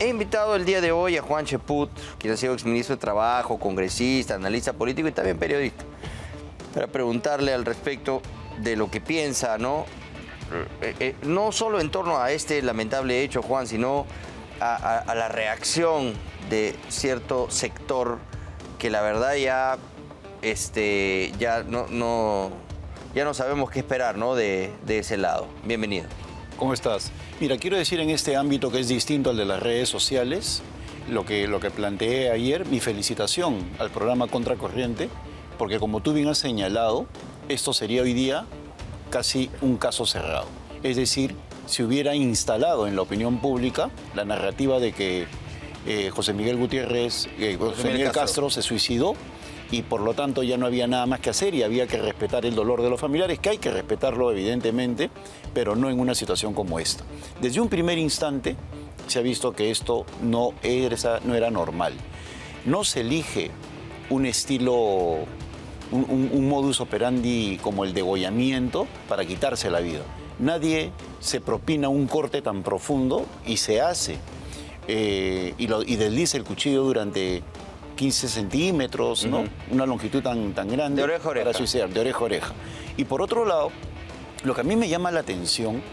He invitado el día de hoy a Juan Cheput, quien ha sido exministro de Trabajo, congresista, analista político y también periodista, para preguntarle al respecto de lo que piensa, ¿no? No solo en torno a este lamentable hecho, Juan, sino a la reacción de cierto sector que la verdad ya no sabemos qué esperar, ¿no? de ese lado. Bienvenido. ¿Cómo estás? Mira, quiero decir en este ámbito que es distinto al de las redes sociales, lo que planteé ayer, mi felicitación al programa Contracorriente, porque como tú bien has señalado, esto sería hoy día casi un caso cerrado. Es decir, se hubiera instalado en la opinión pública la narrativa de que José Miguel Castro se suicidó y por lo tanto ya no había nada más que hacer y había que respetar el dolor de los familiares, que hay que respetarlo evidentemente, pero no en una situación como esta. Desde un primer instante se ha visto que esto no era normal. No se elige un estilo, un modus operandi como el degollamiento para quitarse la vida. Nadie se propina un corte tan profundo y se hace y desliza el cuchillo durante 15 centímetros, ¿no? Una longitud tan grande. De oreja a oreja. Para suicidar, de oreja a oreja. Y por otro lado, lo que a mí me llama la atención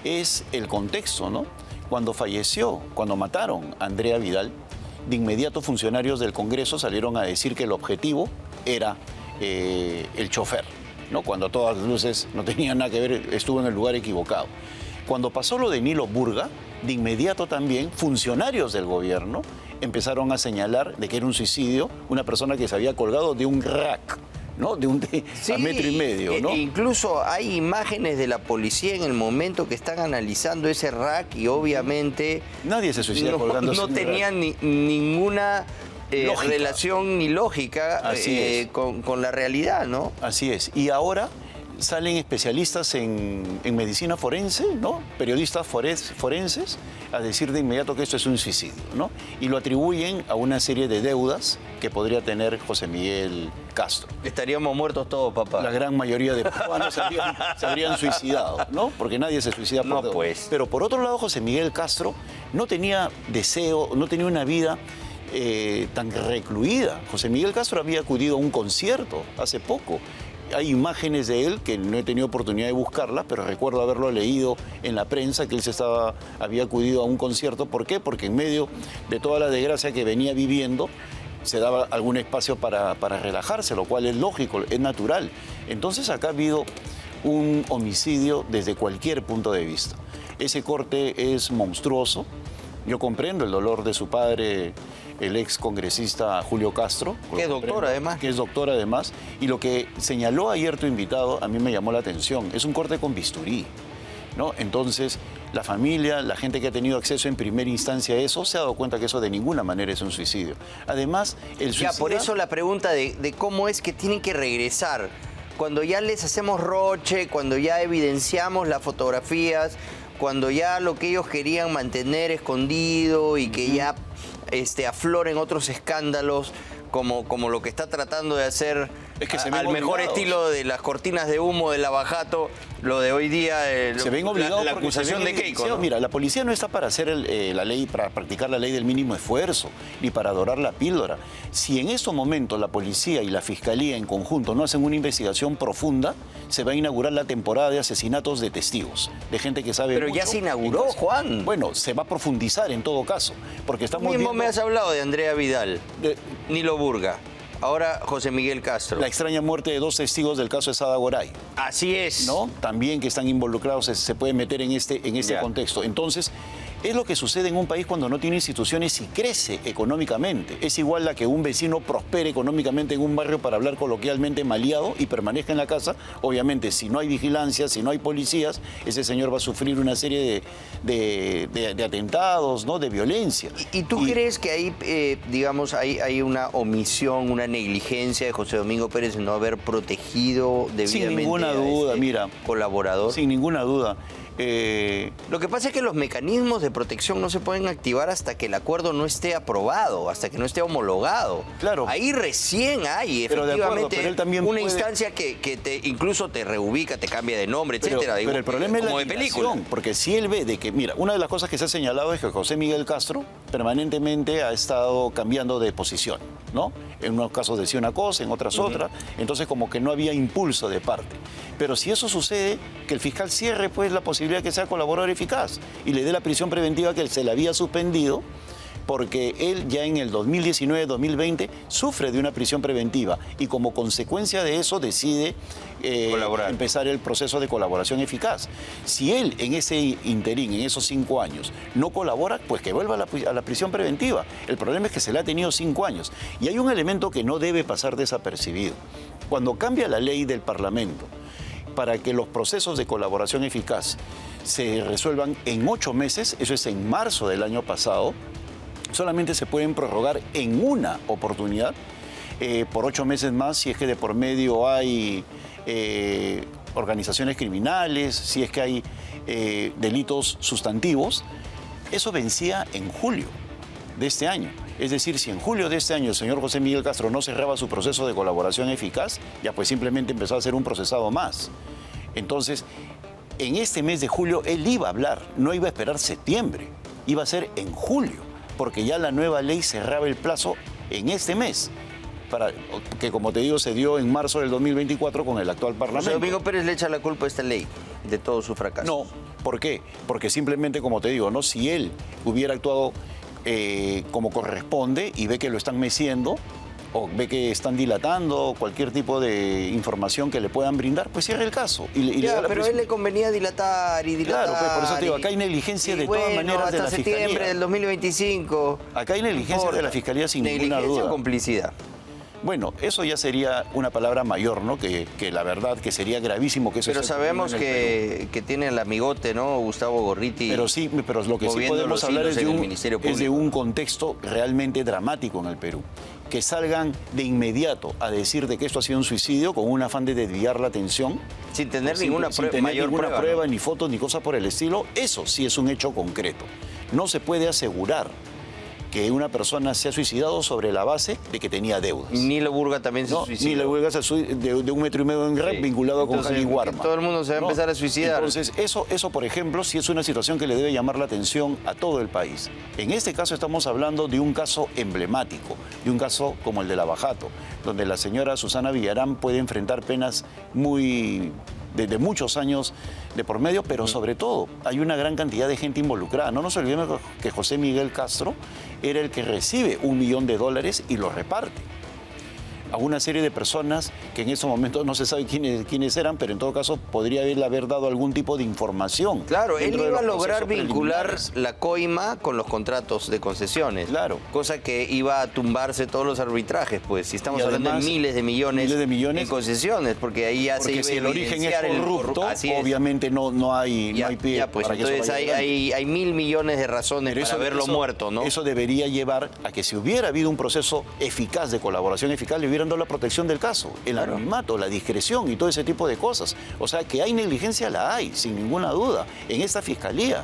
es el contexto, ¿no? Cuando mataron a Andrea Vidal, de inmediato funcionarios del Congreso salieron a decir que el objetivo era el chofer, ¿no? Cuando a todas luces no tenía nada que ver, estuvo en el lugar equivocado. Cuando pasó lo de Nilo Burga, de inmediato también funcionarios del gobierno empezaron a señalar de que era un suicidio, una persona que se había colgado de un rack, ¿no? A metro y medio, ¿no? Incluso hay imágenes de la policía en el momento que están analizando ese rack y obviamente nadie se suicida colgándose. No tenían ninguna relación ni lógica con la realidad, ¿no? Así es. Y ahora salen especialistas en medicina forense, ¿no? Periodistas forenses, a decir de inmediato que esto es un suicidio, ¿no? Y lo atribuyen a una serie de deudas que podría tener José Miguel Castro. Estaríamos muertos todos, papá. La gran mayoría de peruanos se habrían suicidado, ¿no? Porque nadie se suicida por deudas. Pues. Pero por otro lado, José Miguel Castro no tenía deseo, no tenía una vida tan recluida. José Miguel Castro había acudido a un concierto hace poco. Hay imágenes de él que no he tenido oportunidad de buscarlas, pero recuerdo haberlo leído en la prensa, que él había acudido a un concierto. ¿Por qué? Porque en medio de toda la desgracia que venía viviendo, se daba algún espacio para relajarse, lo cual es lógico, es natural. Entonces acá ha habido un homicidio desde cualquier punto de vista. Ese corte es monstruoso. Yo comprendo el dolor de su padre, el ex congresista Julio Castro. Que es doctor además. Que es doctor además. Y lo que señaló ayer tu invitado a mí me llamó la atención. Es un corte con bisturí, ¿no? Entonces, la familia, la gente que ha tenido acceso en primera instancia a eso, se ha dado cuenta que eso de ninguna manera es un suicidio. Además, el suicidio... Ya, por eso la pregunta de cómo es que tienen que regresar. Cuando ya les hacemos roche, cuando ya evidenciamos las fotografías, cuando ya lo que ellos querían mantener escondido y que ya afloren otros escándalos como lo que está tratando de hacer al mejor estilo de las cortinas de humo de Lavajato, lo de hoy día, se ven obligados la acusación de Keiko, ¿no? Mira, la policía no está para hacer la ley, para practicar la ley del mínimo esfuerzo, ni para adorar la píldora. Si en estos momentos la policía y la fiscalía en conjunto no hacen una investigación profunda, se va a inaugurar la temporada de asesinatos de testigos, de gente que sabe Pero mucho. ya se inauguró, Juan. Bueno, se va a profundizar en todo caso, porque estamos Tú mismo viendo... me has hablado de Andrea Vidal, Nilo Burga. Ahora José Miguel Castro. La extraña muerte de 2 testigos del caso de Sada Goray. Así es. ¿No? También que están involucrados, se puede meter en este contexto. Entonces, es lo que sucede en un país cuando no tiene instituciones y crece económicamente. Es igual a que un vecino prospere económicamente en un barrio, para hablar coloquialmente, maleado y permanezca en la casa. Obviamente, si no hay vigilancia, si no hay policías, ese señor va a sufrir una serie de atentados, ¿no? De violencia. ¿Y tú crees que ahí, digamos, hay una omisión, una negligencia de José Domingo Pérez en no haber protegido debidamente sin ninguna duda, mira, colaborador? Sin ninguna duda. Lo que pasa es que los mecanismos de protección no se pueden activar hasta que el acuerdo no esté aprobado, hasta que no esté homologado. Claro. Ahí recién hay Pero de acuerdo, efectivamente pero él también una puede... instancia que incluso te reubica, te cambia de nombre, etcétera. Pero el problema es como la de película. dilación, porque si él ve de que, mira, una de las cosas que se ha señalado es que José Miguel Castro permanentemente ha estado cambiando de posición, ¿no? En unos casos decía una cosa, en otras otra, entonces como que no había impulso de parte. Pero si eso sucede, que el fiscal cierre pues la posibilidad de que sea colaborador eficaz y le dé la prisión preventiva que él se le había suspendido, porque él ya en el 2019-2020 sufre de una prisión preventiva y como consecuencia de eso decide empezar el proceso de colaboración eficaz. Si él en ese interín, en esos 5 años, no colabora, pues que vuelva a la prisión preventiva. El problema es que se le ha tenido 5 años. Y hay un elemento que no debe pasar desapercibido. Cuando cambia la ley del Parlamento para que los procesos de colaboración eficaz se resuelvan en 8 meses, eso es en marzo del año pasado, solamente se pueden prorrogar en una oportunidad por 8 meses más si es que de por medio hay organizaciones criminales, si es que hay delitos sustantivos. Eso vencía en julio de este año. Es decir, si en julio de este año el señor José Miguel Castro no cerraba su proceso de colaboración eficaz, ya pues simplemente empezó a ser un procesado más. Entonces, en este mes de julio él iba a hablar, no iba a esperar septiembre, iba a ser en julio, porque ya la nueva ley cerraba el plazo en este mes, para, que como te digo se dio en marzo del 2024 con el actual Parlamento. José Domingo Pérez le echa la culpa a esta ley de todo su fracaso. No, ¿por qué? Porque simplemente, como te digo, ¿no? Si él hubiera actuado como corresponde y ve que lo están meciendo o ve que están dilatando cualquier tipo de información que le puedan brindar, pues cierra el caso. Pero a él le convenía dilatar y dilatar. Claro, pues, por eso te digo, acá hay negligencia de todas maneras de la hasta Fiscalía. septiembre del 2025. Acá hay negligencia de la Fiscalía sin ninguna Negligencia duda. o complicidad. Bueno, eso ya sería una palabra mayor, ¿no? Que la verdad que sería gravísimo que eso Pero esté sabemos ocurriendo en el Perú. que tiene el amigote, ¿no? Gustavo Gorriti. Pero sí, pero lo que sí moviendo podemos los hablar hilos es en el Ministerio de Público. un contexto realmente dramático en el Perú. Que salgan de inmediato a decir de que esto ha sido un suicidio con un afán de desviar la atención. Sin tener sin ninguna tener mayor ninguna prueba, ¿no? ni fotos, ni cosas por el estilo. Eso sí es un hecho concreto. No se puede asegurar que una persona se ha suicidado sobre la base de que tenía deudas. Nilo Burga también se suicidó. Nilo Burga de 1,5 metros en red vinculado con Entonces, Jani Warma. todo el mundo se va a empezar a suicidar. Entonces, eso, por ejemplo, sí es una situación que le debe llamar la atención a todo el país. En este caso estamos hablando de un caso emblemático, de un caso como el de Lavajato, donde la señora Susana Villarán puede enfrentar penas de muchos años de por medio, pero sobre todo hay una gran cantidad de gente involucrada. No nos olvidemos que José Miguel Castro era el que recibe $1 millón y lo reparte a una serie de personas que en estos momentos no se sabe quiénes eran, pero en todo caso podría haber dado algún tipo de información. Claro, él dentro de iba a los lograr procesos vincular preliminares. la coima con los contratos de concesiones. Claro. Cosa que iba a tumbarse todos los arbitrajes, pues. Si estamos Y hablando además, de miles de millones en concesiones, porque ahí ya se Porque iba si a el origen es evidenciar corrupto, Así es. obviamente no hay pie Ya, pues para que eso entonces vaya adelante. hay 1.000 millones de razones Pero para verlo muerto, ¿no? Eso debería llevar a que si hubiera habido un proceso eficaz de colaboración eficaz, le hubieran dado la protección del caso, el anonimato, la discreción y todo ese tipo de cosas. O sea, que hay negligencia, la hay, sin ninguna duda, en esta fiscalía.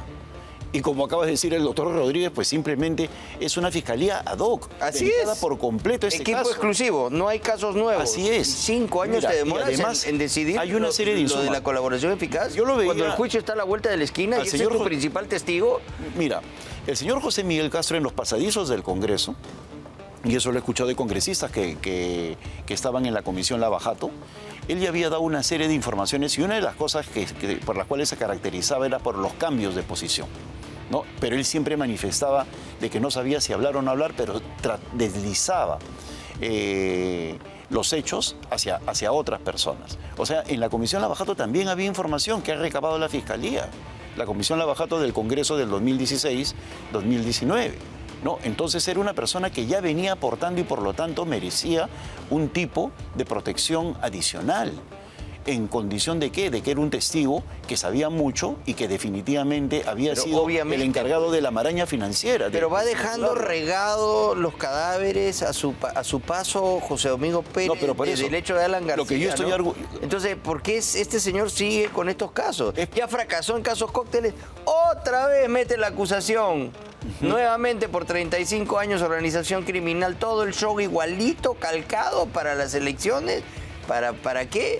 Y como acaba de decir el doctor Rodríguez, pues simplemente es una fiscalía ad hoc. Así dedicada es. por completo a este Equipo caso. exclusivo, no hay casos nuevos. Así es. 5 años Mira, te y demoras además en decidir hay una serie de lo de insumos. la colaboración eficaz. Yo lo veía- Cuando el juicio está a la vuelta de la esquina Al y ese es señor tu Jo- principal testigo. Mira, el señor José Miguel Castro en los pasadizos del Congreso, y eso lo he escuchado de congresistas que estaban en la comisión Lavajato, él ya había dado una serie de informaciones y una de las cosas por las cuales se caracterizaba era por los cambios de posición, ¿no? Pero él siempre manifestaba de que no sabía si hablar o no hablar, pero deslizaba los hechos hacia otras personas. O sea, en la comisión Lavajato también había información que ha recabado la Fiscalía. La comisión Lavajato del Congreso del 2016-2019. ¿no? Entonces era una persona que ya venía aportando y por lo tanto merecía un tipo de protección adicional. ¿En condición de qué? De que era un testigo que sabía mucho y que definitivamente había Pero sido obviamente, el encargado de la maraña financiera. Pero va de dejando regados los cadáveres a su paso José Domingo Pérez, No, pero por eso, del hecho de Alan García. lo que yo estoy ¿no? Entonces, ¿por qué este señor sigue con estos casos? Ya fracasó en casos cócteles, otra vez mete la acusación. Nuevamente por 35 años organización criminal, todo el show igualito, calcado para las elecciones. ¿Para qué?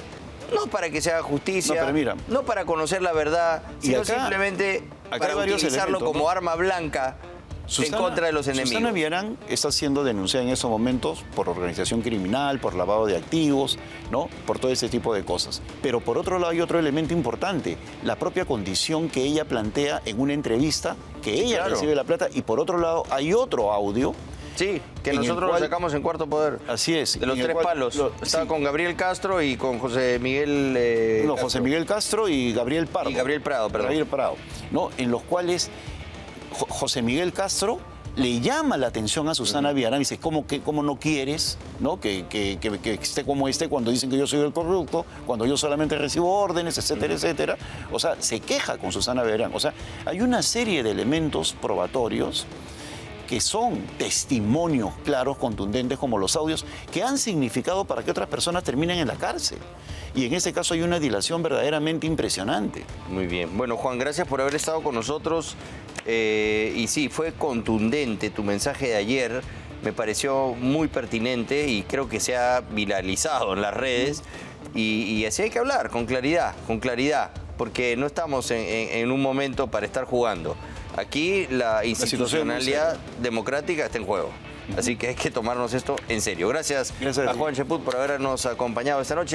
No para que se haga justicia, No, pero mira, no para conocer la verdad, sino acá, simplemente hay para varios utilizarlo elementos, como ¿no? arma blanca en contra de los enemigos. Susana Villarán está siendo denunciada en estos momentos por organización criminal, por lavado de activos, ¿no? Por todo ese tipo de cosas. Pero por otro lado hay otro elemento importante, la propia condición que ella plantea en una entrevista, que ella recibe la plata, y por otro lado hay otro audio. Sí, que en nosotros el cual- lo sacamos en Cuarto Poder. Así es. De los en el tres cual- palos. Estaba sí. con Gabriel Castro y con José Miguel No, Castro. José Miguel Castro y Gabriel Pardo. Y Gabriel Prado, perdón. Gabriel Prado, ¿no? En los cuales José Miguel Castro le llama la atención a Susana Villarán y dice, ¿cómo no quieres, ¿no? Que esté como cuando dicen que yo soy el corrupto, cuando yo solamente recibo órdenes, etcétera, etcétera? O sea, se queja con Susana Villarán. O sea, hay una serie de elementos probatorios que son testimonios claros, contundentes, como los audios, que han significado para que otras personas terminen en la cárcel. Y en este caso hay una dilación verdaderamente impresionante. Muy bien. Bueno, Juan, gracias por haber estado con nosotros. Y sí, fue contundente tu mensaje de ayer. Me pareció muy pertinente y creo que se ha viralizado en las redes. Y así hay que hablar, con claridad, porque no estamos en un momento para estar jugando. Aquí la institucionalidad democrática está en juego. Así que hay que tomarnos esto en serio. Gracias Gracias a Juan Cheput por habernos acompañado esta noche.